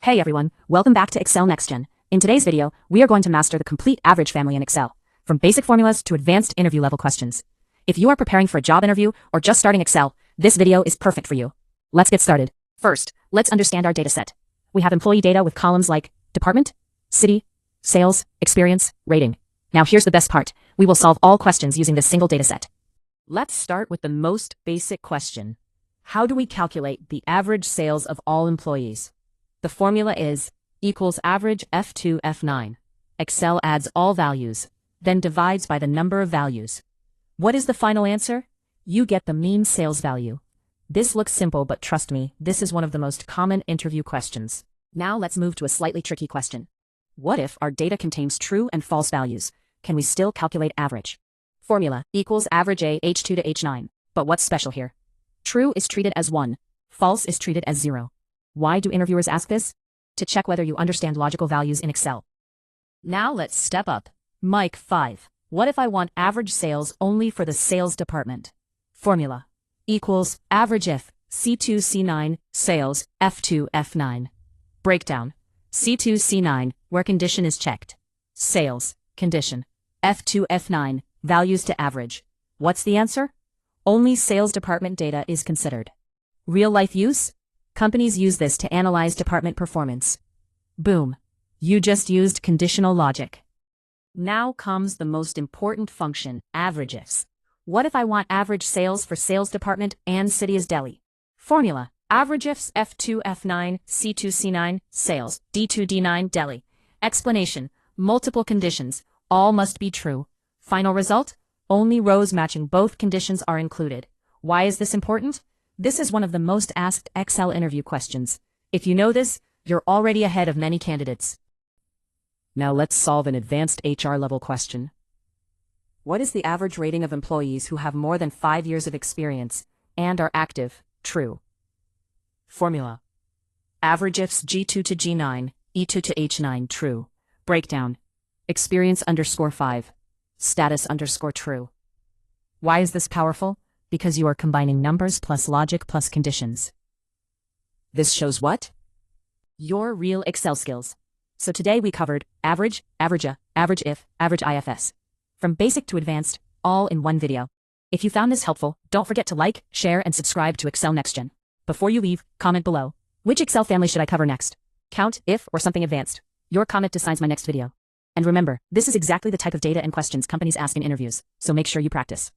Hey everyone, welcome back to Excel Next Gen. In today's video, we are going to master the complete average family in Excel, from basic formulas to advanced interview level questions. If you are preparing for a job interview or just starting Excel, this video is perfect for you. Let's get started. First, let's understand our dataset. We have employee data with columns like department, city, sales, experience, rating. Now here's the best part. We will solve all questions using this single dataset. Let's start with the most basic question. How do we calculate the average sales of all employees? The formula is equals average F2 F9. Excel adds all values, then divides by the number of values. What is the final answer? You get the mean sales value. This looks simple, but trust me, this is one of the most common interview questions. Now let's move to a slightly tricky question. What if our data contains true and false values? Can we still calculate average? Formula equals average A H2 to H9. But what's special here? True is treated as 1. False is treated as 0. Why do interviewers ask this? To check whether you understand logical values in Excel. Now let's step up. Mike 5. What if I want average sales only for the sales department? Formula equals average if C2 C9 sales F2 F9. Breakdown C2 C9 where condition is checked. Sales condition F2 F9 values to average. What's the answer? Only sales department data is considered. Real life use? Companies use this to analyze department performance. Boom. You just used conditional logic. Now comes the most important function, AVERAGEIFS. What if I want average sales for sales department and city as Delhi? Formula, AVERAGEIFS F2 F9 C2 C9 sales D2 D9 Delhi. Explanation, multiple conditions, all must be true. Final result, only rows matching both conditions are included. Why is this important? This is one of the most asked Excel interview questions. If you know this, you're already ahead of many candidates. Now let's solve an advanced HR level question. What is the average rating of employees who have more than 5 years of experience and are active? True. Formula. AVERAGEIFS G2 to G9, E2 to H9 true. Breakdown. Experience _ 5. Status _ true. Why is this powerful? Because you are combining numbers plus logic plus conditions. This shows what? Your real Excel skills. So today we covered average, average if, average IFS. From basic to advanced, all in one video. If you found this helpful, don't forget to like, share, and subscribe to Excel Next Gen. Before you leave, comment below. Which Excel family should I cover next? Count, if, or something advanced. Your comment decides my next video. And remember, this is exactly the type of data and questions companies ask in interviews, so make sure you practice.